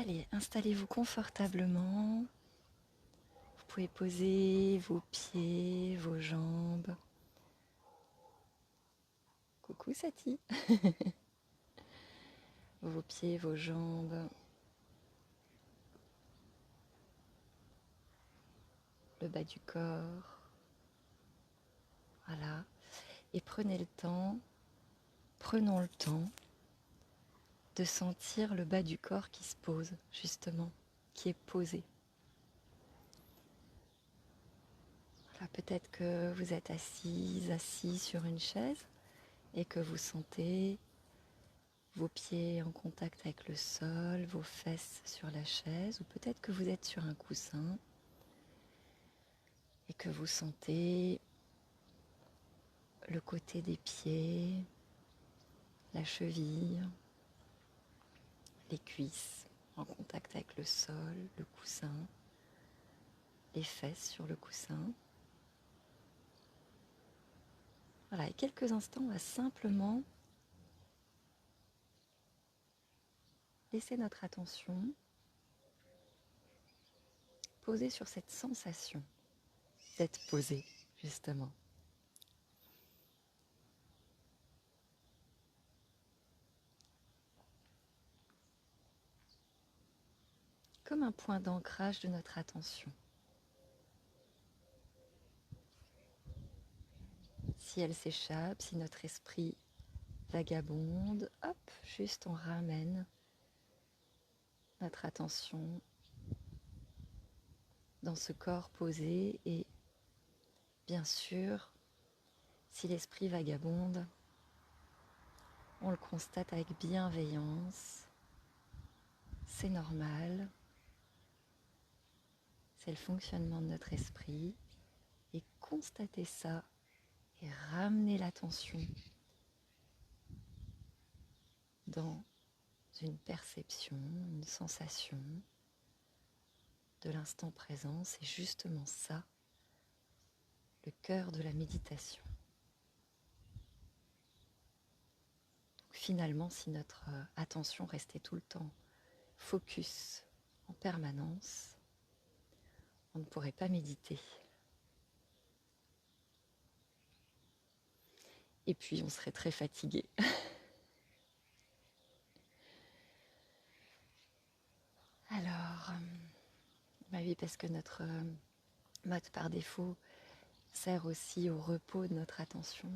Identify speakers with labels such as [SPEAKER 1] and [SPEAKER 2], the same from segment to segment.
[SPEAKER 1] Allez, installez-vous confortablement. Vous pouvez poser vos pieds, vos jambes. Coucou Sati. Vos pieds, vos jambes. Le bas du corps. Voilà. Et prenons le temps de sentir le bas du corps qui se pose, justement, qui est posé. Voilà, peut-être que vous êtes assis sur une chaise et que vous sentez vos pieds en contact avec le sol, vos fesses sur la chaise, ou peut-être que vous êtes sur un coussin et que vous sentez le côté des pieds, la cheville, les cuisses en contact avec le sol, le coussin, les fesses sur le coussin. Voilà, et quelques instants, on va simplement laisser notre attention posée sur cette sensation d'être posé, justement. Comme un point d'ancrage de notre attention. Si elle s'échappe, si notre esprit vagabonde, hop, juste on ramène notre attention dans ce corps posé et bien sûr, si l'esprit vagabonde, on le constate avec bienveillance, c'est normal, c'est le fonctionnement de notre esprit et constater ça et ramener l'attention dans une perception, une sensation de l'instant présent, c'est justement ça, le cœur de la méditation. Donc finalement, si notre attention restait tout le temps focus en permanence, on ne pourrait pas méditer. Et puis on serait très fatigué. Alors, bah oui, parce que notre mode par défaut sert aussi au repos de notre attention.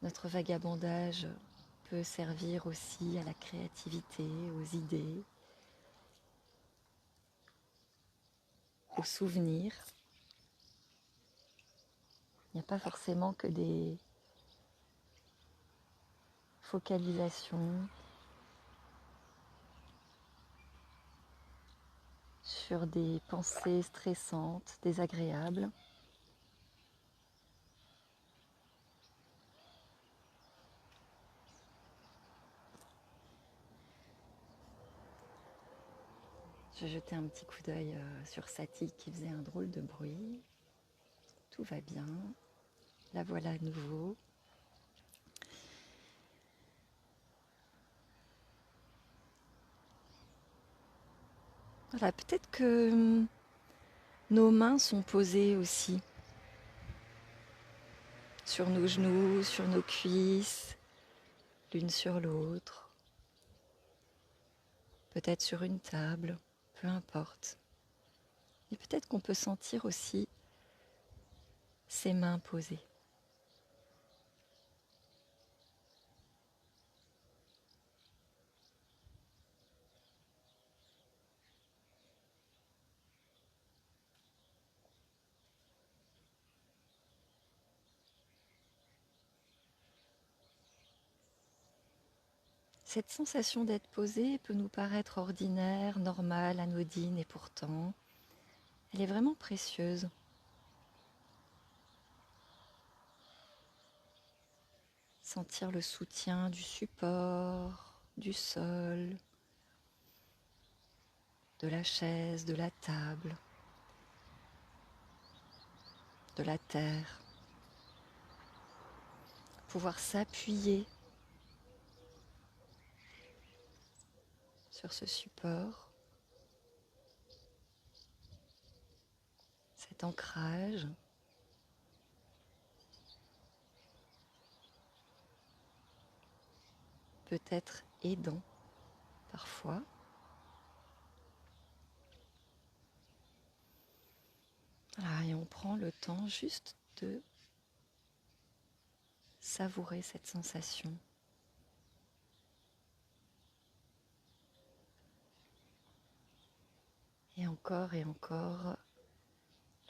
[SPEAKER 1] Notre vagabondage peut servir aussi à la créativité, aux idées, aux souvenirs. Il n'y a pas forcément que des focalisations sur des pensées stressantes, désagréables. Je jetais un petit coup d'œil sur Sati qui faisait un drôle de bruit. Tout va bien. La voilà à nouveau. Voilà, peut-être que nos mains sont posées aussi sur nos genoux, sur nos cuisses, l'une sur l'autre. Peut-être sur une table, peu importe. Et peut-être qu'on peut sentir aussi ces mains posées. Cette sensation d'être posée peut nous paraître ordinaire, normale, anodine, et pourtant, elle est vraiment précieuse. Sentir le soutien du support, du sol, de la chaise, de la table, de la terre. Pouvoir s'appuyer sur ce support, cet ancrage. Peut être aidant parfois. Voilà, et on prend le temps juste de savourer cette sensation. Et encore,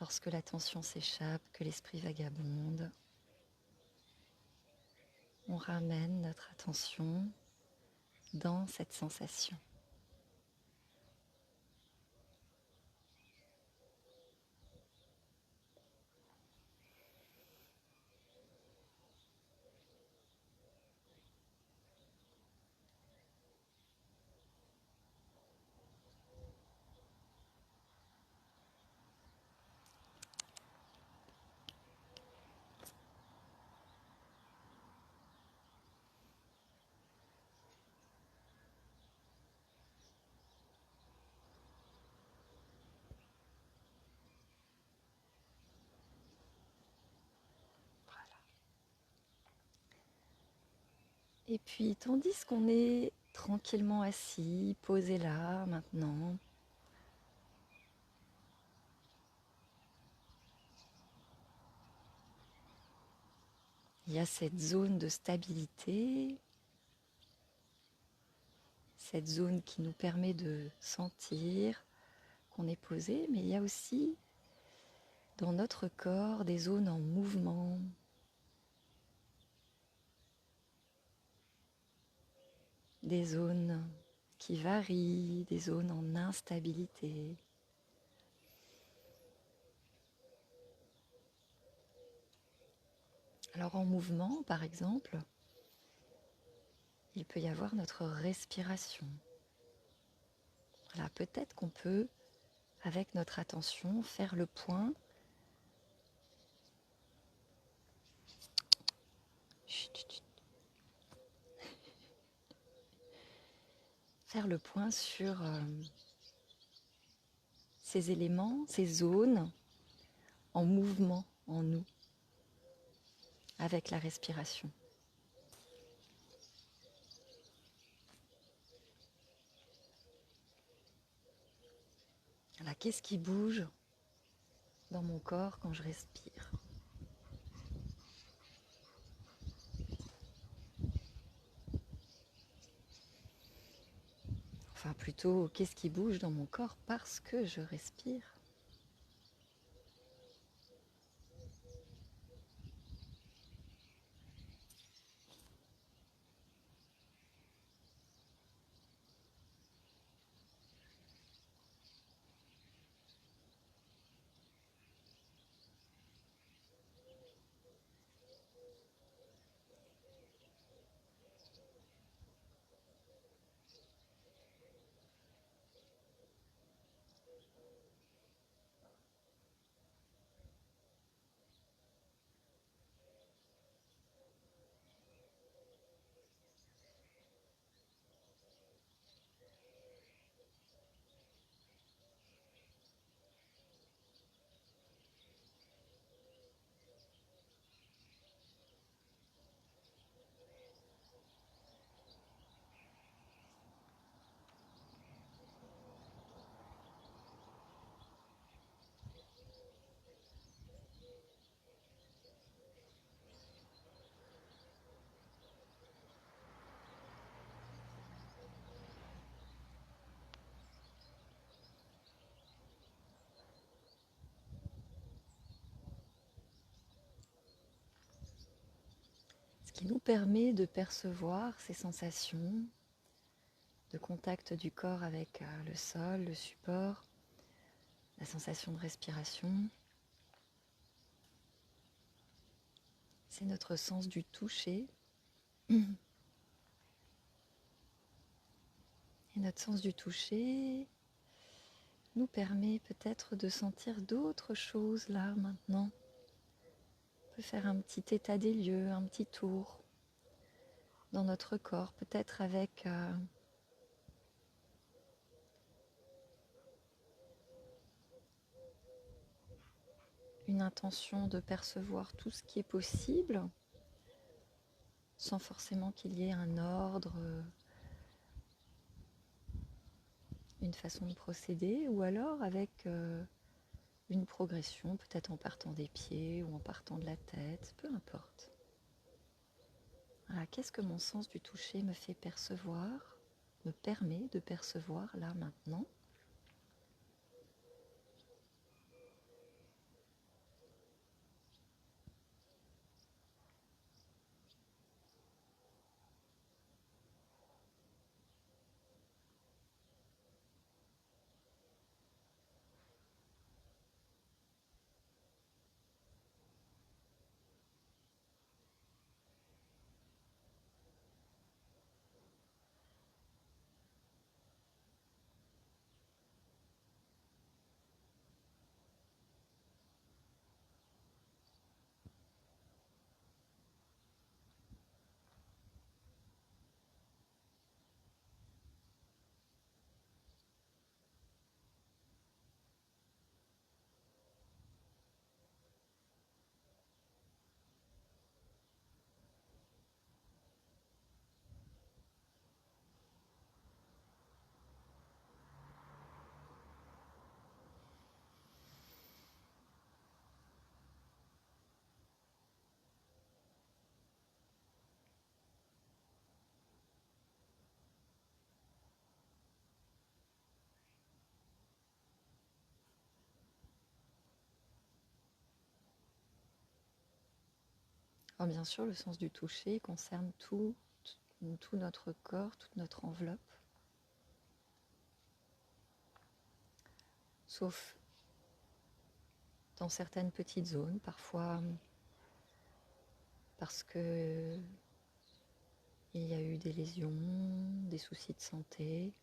[SPEAKER 1] lorsque l'attention s'échappe, que l'esprit vagabonde, on ramène notre attention dans cette sensation. Et puis, tandis qu'on est tranquillement assis, posé là, maintenant, il y a cette zone de stabilité, cette zone qui nous permet de sentir qu'on est posé, mais il y a aussi dans notre corps des zones en mouvement, des zones qui varient, des zones en instabilité. Alors en mouvement, par exemple, il peut y avoir notre respiration. Voilà, peut-être qu'on peut, avec notre attention, faire le point. Faire le point sur ces éléments, ces zones en mouvement en nous, avec la respiration. Voilà, qu'est-ce qui bouge dans mon corps quand je respire ? Enfin plutôt, qu'est-ce qui bouge dans mon corps parce que je respire ? Ce qui nous permet de percevoir ces sensations de contact du corps avec le sol, le support, la sensation de respiration. C'est notre sens du toucher. Et notre sens du toucher nous permet peut-être de sentir d'autres choses là maintenant. On peut faire un petit état des lieux, un petit tour dans notre corps, peut-être avec une intention de percevoir tout ce qui est possible, sans forcément qu'il y ait un ordre, une façon de procéder, ou alors avec une progression, peut-être en partant des pieds ou en partant de la tête, peu importe. Voilà, qu'est-ce que mon sens du toucher me fait percevoir, me permet de percevoir là maintenant? Alors bien sûr, le sens du toucher concerne tout notre corps, toute notre enveloppe, sauf dans certaines petites zones, parfois parce que il y a eu des lésions, des soucis de santé.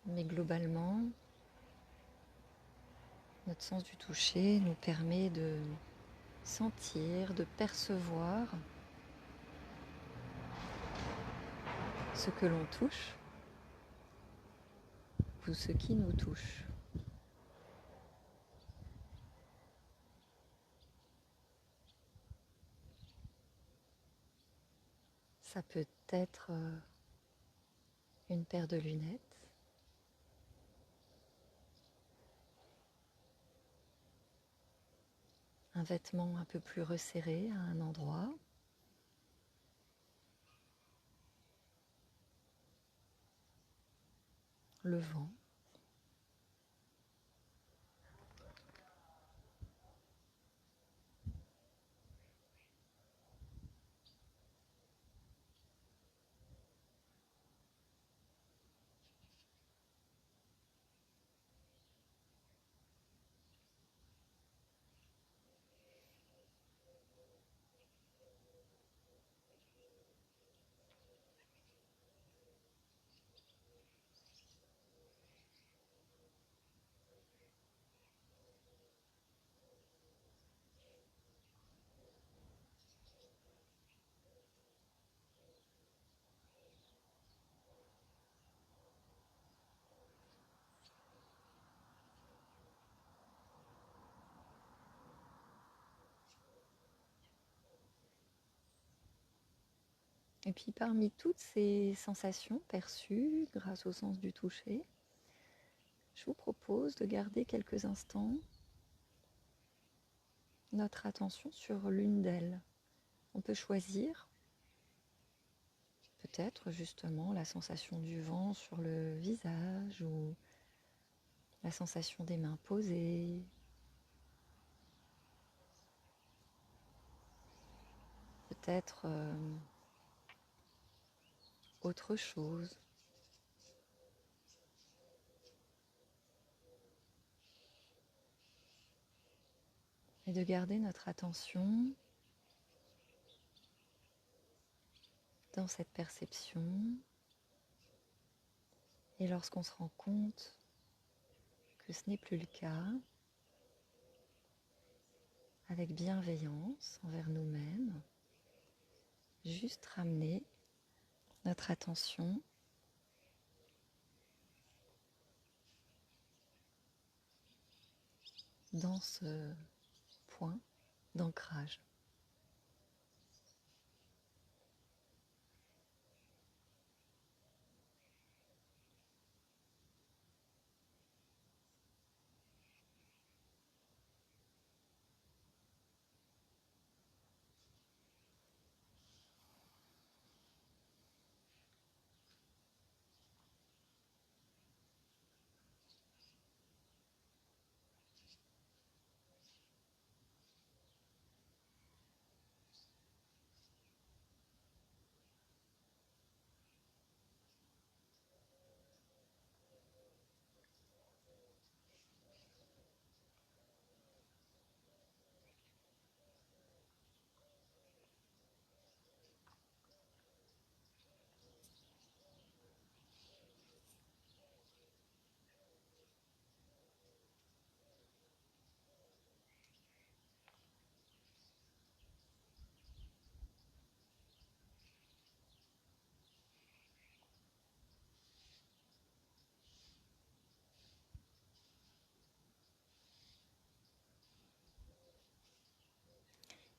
[SPEAKER 1] Mais globalement, notre sens du toucher nous permet de sentir, de percevoir ce que l'on touche ou ce qui nous touche. Ça peut être une paire de lunettes, un vêtement un peu plus resserré à un endroit, le vent. Et puis parmi toutes ces sensations perçues grâce au sens du toucher, je vous propose de garder quelques instants notre attention sur l'une d'elles. On peut choisir peut-être justement la sensation du vent sur le visage ou la sensation des mains posées. Peut-être autre chose. Et de garder notre attention dans cette perception. Et lorsqu'on se rend compte que ce n'est plus le cas, avec bienveillance envers nous-mêmes, juste ramener notre attention dans ce point d'ancrage.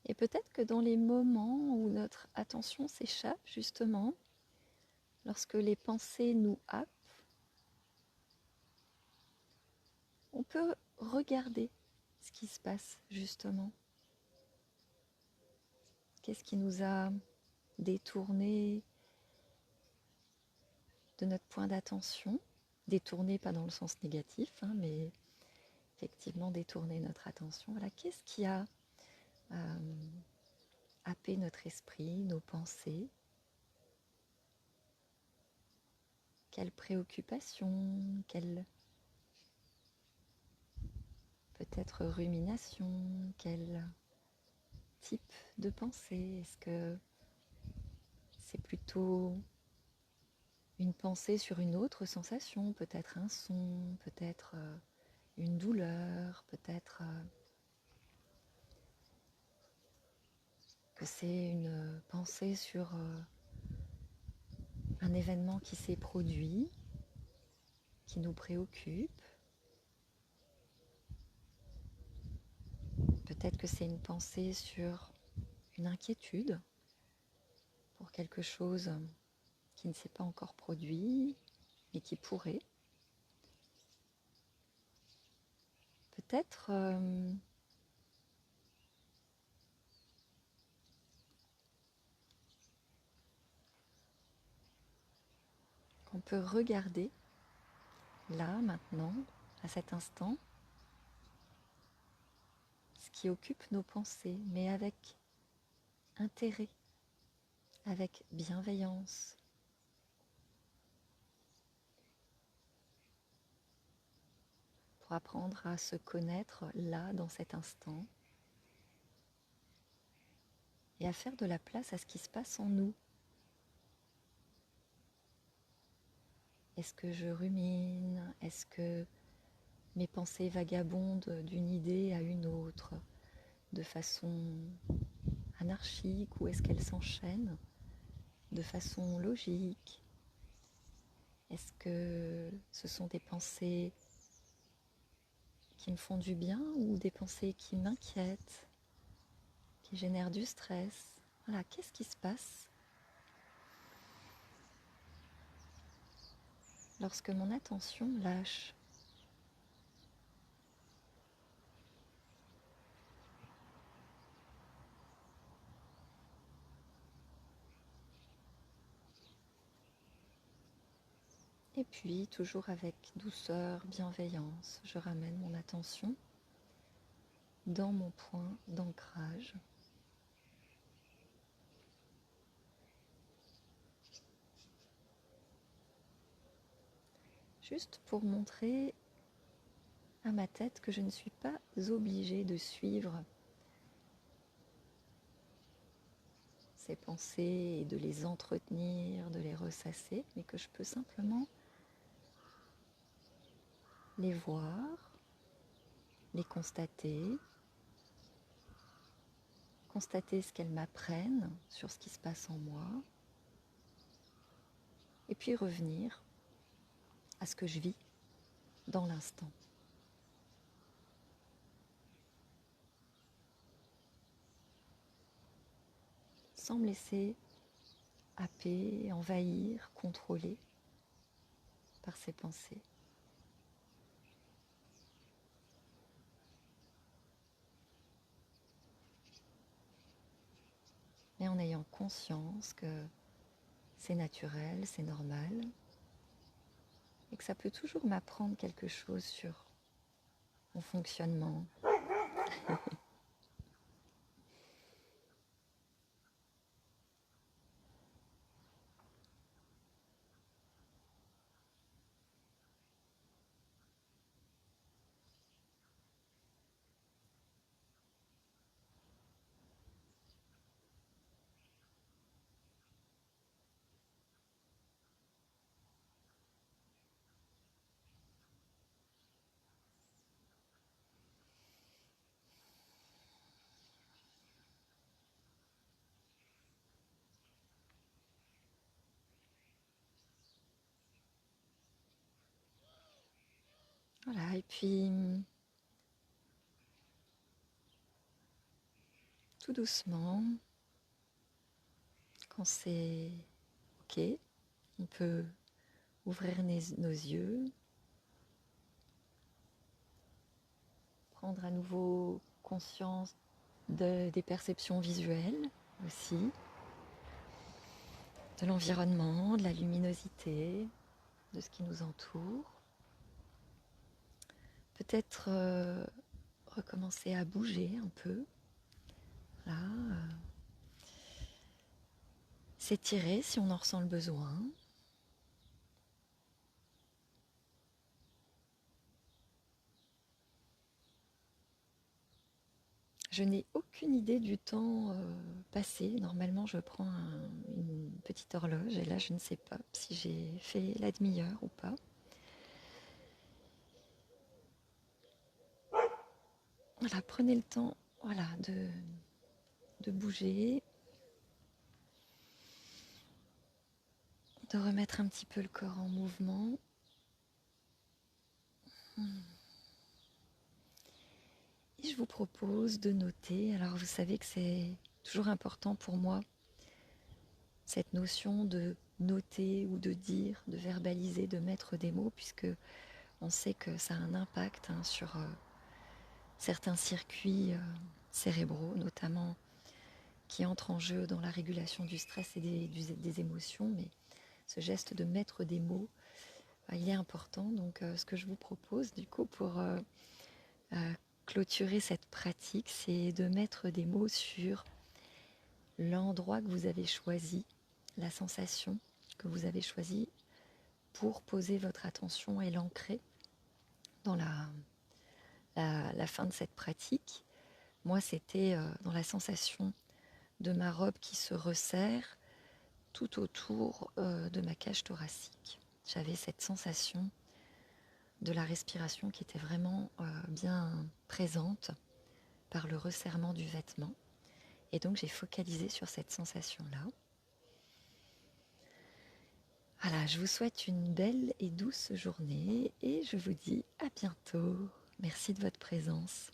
[SPEAKER 1] Et peut-être que dans les moments où notre attention s'échappe, justement, lorsque les pensées nous happent, on peut regarder ce qui se passe, justement. Qu'est-ce qui nous a détourné de notre point d'attention? Détourné, pas dans le sens négatif, hein, mais effectivement détourner notre attention. Voilà, qu'est-ce qui a happé notre esprit, nos pensées? Quelle préoccupation, quelle peut-être rumination, quel type de pensée? Est-ce que c'est plutôt une pensée sur une autre sensation, peut-être un son, peut-être une douleur, peut-être que c'est une pensée sur un événement qui s'est produit, qui nous préoccupe. Peut-être que c'est une pensée sur une inquiétude pour quelque chose qui ne s'est pas encore produit et qui pourrait. Peut-être qu'on peut regarder là, maintenant, à cet instant, ce qui occupe nos pensées, mais avec intérêt, avec bienveillance. Pour apprendre à se connaître là, dans cet instant, et à faire de la place à ce qui se passe en nous. Est-ce que je rumine? Est-ce que mes pensées vagabondent d'une idée à une autre de façon anarchique, ou est-ce qu'elles s'enchaînent de façon logique? Est-ce que ce sont des pensées qui me font du bien ou des pensées qui m'inquiètent, qui génèrent du stress? Voilà, qu'est-ce qui se passe lorsque mon attention lâche? Et puis, toujours avec douceur, bienveillance, je ramène mon attention dans mon point d'ancrage. Juste pour montrer à ma tête que je ne suis pas obligée de suivre ces pensées et de les entretenir, de les ressasser, mais que je peux simplement les voir, les constater, constater ce qu'elles m'apprennent sur ce qui se passe en moi, et puis revenir à ce que je vis dans l'instant. sans me laisser happer, envahir, contrôler par ces pensées. Mais en ayant conscience que c'est naturel, c'est normal, et que ça peut toujours m'apprendre quelque chose sur mon fonctionnement. Voilà, et puis tout doucement, quand c'est OK, on peut ouvrir nos yeux, prendre à nouveau conscience des perceptions visuelles aussi, de l'environnement, de la luminosité, de ce qui nous entoure. Peut-être recommencer à bouger un peu, là, s'étirer si on en ressent le besoin. Je n'ai aucune idée du temps passé. Normalement, je prends une petite horloge et là, je ne sais pas si j'ai fait la demi-heure ou pas. Voilà, prenez le temps, voilà, de bouger, de remettre un petit peu le corps en mouvement. Et je vous propose de noter. Alors, vous savez que c'est toujours important pour moi, cette notion de noter ou de dire, de verbaliser, de mettre des mots, puisque on sait que ça a un impact sur certains circuits cérébraux, notamment qui entrent en jeu dans la régulation du stress et des émotions. Mais ce geste de mettre des mots, il est important. Donc, ce que je vous propose, du coup, pour clôturer cette pratique, c'est de mettre des mots sur l'endroit que vous avez choisi, la sensation que vous avez choisie pour poser votre attention et l'ancrer dans la fin de cette pratique. Moi, c'était dans la sensation de ma robe qui se resserre tout autour de ma cage thoracique. J'avais cette sensation de la respiration qui était vraiment bien présente par le resserrement du vêtement. Et donc, j'ai focalisé sur cette sensation-là. Voilà, je vous souhaite une belle et douce journée et je vous dis à bientôt. Merci de votre présence.